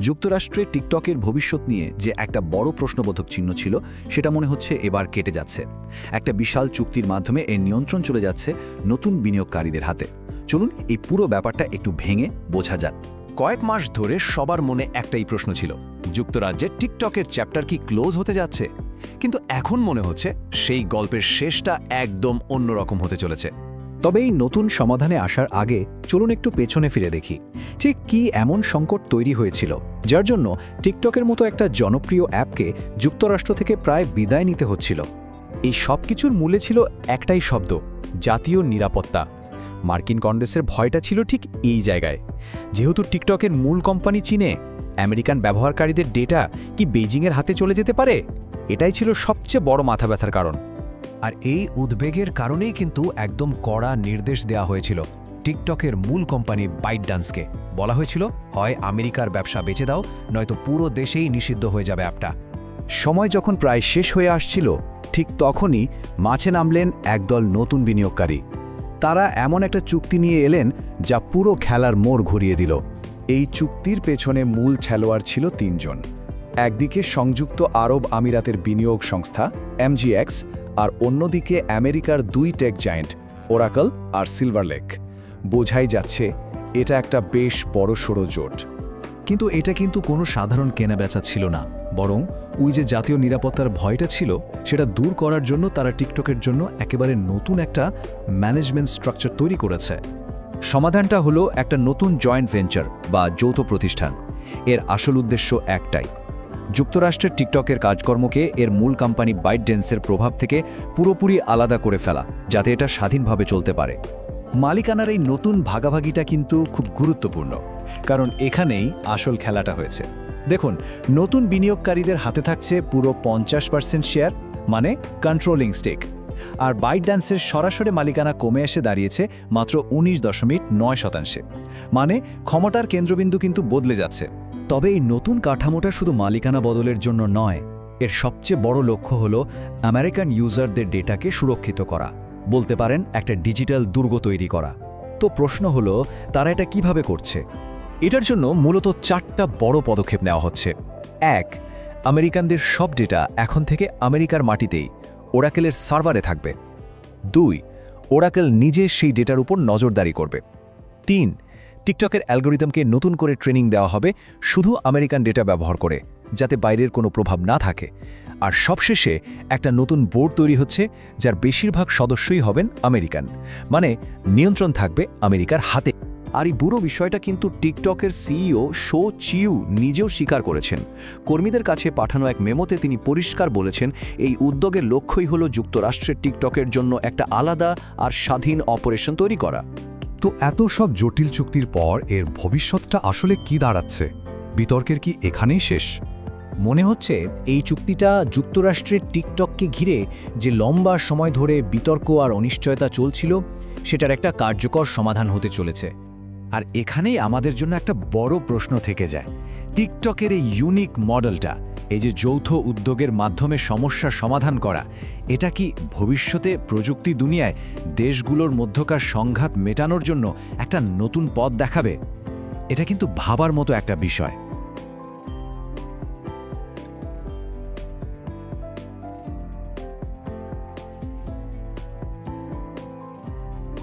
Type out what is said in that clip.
যুক্তরাষ্ট্রে টিকটকের ভবিষ্যৎ নিয়ে যে একটা বড় প্রশ্নবোধক চিহ্ন ছিল সেটা মনে হচ্ছে এবার কেটে যাচ্ছে। একটা বিশাল চুক্তির মাধ্যমে এর নিয়ন্ত্রণ চলে যাচ্ছে নতুন বিনিয়োগকারীদের হাতে। চলুন এই পুরো ব্যাপারটা একটু ভেঙে বোঝা যাক। কয়েক মাস ধরে সবার মনে একটাই প্রশ্ন ছিল, যুক্তরাজ্যের টিকটকের চ্যাপ্টার কি ক্লোজ হতে যাচ্ছে? কিন্তু এখন মনে হচ্ছে সেই গল্পের শেষটা একদম অন্যরকম হতে চলেছে। তবে এই নতুন সমাধানে আসার আগে চলুন একটু পেছনে ফিরে দেখি, ঠিক কি এমন সংকট তৈরি হয়েছিল যার জন্য টিকটকের মতো একটা জনপ্রিয় অ্যাপকে যুক্তরাষ্ট্র থেকে প্রায় বিদায় নিতে হচ্ছিল। এই সব কিছুর মূলে ছিল একটাই শব্দ, জাতীয় নিরাপত্তা। মার্কিন কংগ্রেসের ভয়টা ছিল ঠিক এই জায়গায়। যেহেতু টিকটকের মূল কোম্পানি চীনে, আমেরিকান ব্যবহারকারীদের ডেটা কি বেইজিংয়ের হাতে চলে যেতে পারে? এটাই ছিল সবচেয়ে বড় মাথা ব্যথার কারণ। আর এই উদ্বেগের কারণেই কিন্তু একদম কড়া নির্দেশ দেওয়া হয়েছিল টিকটকের মূল কোম্পানি বাইটডান্সকে। বলা হয়েছিল, হয় আমেরিকার ব্যবসা বেচে দাও, নয়তো পুরো দেশেই নিষিদ্ধ হয়ে যাবে অ্যাপটা। সময় যখন প্রায় শেষ হয়ে আসছিল, ঠিক তখনই মাঠে নামলেন একদল নতুন বিনিয়োগকারী। তারা এমন একটা চুক্তি নিয়ে এলেন যা পুরো খেলার মোড় ঘুরিয়ে দিল। এই চুক্তির পেছনে মূল খেলোয়াড় ছিল তিনজন। একদিকে সংযুক্ত আরব আমিরাতের বিনিয়োগ সংস্থা MGX, আর অন্যদিকে আমেরিকার দুই টেক জায়েন্ট ওরাকল আর সিলভার লেক। বোঝাই যাচ্ছে এটা একটা বেশ বড়সড় জোট। কিন্তু এটা কিন্তু কোনো সাধারণ কেনাবেচা ছিল না, বরং ওই যে জাতীয় নিরাপত্তার ভয়টা ছিল সেটা দূর করার জন্য তারা টিকটকের জন্য একেবারে নতুন একটা ম্যানেজমেন্ট স্ট্রাকচার তৈরি করেছে। সমাধানটা হলো একটা নতুন জয়েন্ট ভেঞ্চার বা যৌথ প্রতিষ্ঠান। এর আসল উদ্দেশ্য একটাই, যুক্তরাষ্ট্রের টিকটকের কাজকর্মকে এর মূল কোম্পানি বাইটড্যান্সের প্রভাব থেকে পুরোপুরি আলাদা করে ফেলা, যাতে এটা স্বাধীনভাবে চলতে পারে। মালিকানার এই নতুন ভাগাভাগিটা কিন্তু খুব গুরুত্বপূর্ণ, কারণ এখানেই আসল খেলাটা হয়েছে। দেখুন, নতুন বিনিয়োগকারীদের হাতে থাকছে পুরো 50% শেয়ার, মানে কন্ট্রোলিং স্টেক। আর বাইটড্যান্সের সরাসরি মালিকানা কমে এসে দাঁড়িয়েছে মাত্র 19.9%। মানে ক্ষমতার কেন্দ্রবিন্দু কিন্তু বদলে যাচ্ছে। তবে এই নতুন কাঠামোটা শুধু মালিকানা বদলের জন্য নয়, এর সবচেয়ে বড় লক্ষ্য হলো আমেরিকান ইউজারদের ডেটাকে সুরক্ষিত করা, বলতে পারেন একটা ডিজিটাল দুর্গ তৈরি করা। তো প্রশ্ন হলো, তারা এটা কিভাবে করছে? এটার জন্য মূলত 4টা বড় পদক্ষেপ নেওয়া হচ্ছে। 1, আমেরিকানদের সব ডেটা এখন থেকে আমেরিকার মাটিতেই ওরাকেলের সার্ভারে থাকবে। 2, ওরাকেল নিজে সেই ডেটার উপর নজরদারি করবে। 3, টিকটকের অ্যালগোরিদমকে নতুন করে ট্রেনিং দেওয়া হবে শুধু আমেরিকান ডেটা ব্যবহার করে, যাতে বাইরের কোনো প্রভাব না থাকে। আর সবশেষে একটা নতুন বোর্ড তৈরি হচ্ছে যার বেশিরভাগ সদস্যই হবেন আমেরিকান, মানে নিয়ন্ত্রণ থাকবে আমেরিকার হাতে। আর এই পুরো বিষয়টা কিন্তু টিকটকের সিইও শো চিউ নিজেও স্বীকার করেছেন। কর্মীদের কাছে পাঠানো এক মেমোতে তিনি পরিষ্কার বলেছেন, এই উদ্যোগের লক্ষ্যই হলো যুক্তরাষ্ট্রের টিকটকের জন্য একটা আলাদা আর স্বাধীন অপারেশন তৈরি করা। তো এত সব জটিল চুক্তির পর এর ভবিষ্যৎটা আসলে কি দাঁড়াচ্ছে? বিতর্কের কি এখানেই শেষ? মনে হচ্ছে এই চুক্তিটা যুক্তরাষ্ট্রের টিকটককে ঘিরে যে লম্বা সময় ধরে বিতর্ক আর অনিশ্চয়তা চলছিল, সেটার একটা কার্যকর সমাধান হতে চলেছে। আর এখানেই আমাদের জন্য একটা বড় প্রশ্ন থেকে যায়, টিকটকের এই ইউনিক মডেলটা, এই যে যৌথ উদ্যোগের মাধ্যমে সমস্যার সমাধান করা, এটা কি ভবিষ্যতে প্রযুক্তি দুনিয়ায় দেশগুলোর মধ্যকার সংঘাত মেটানোর জন্য একটা নতুন পথ দেখাবে? এটা কিন্তু ভাবার মতো একটা বিষয়।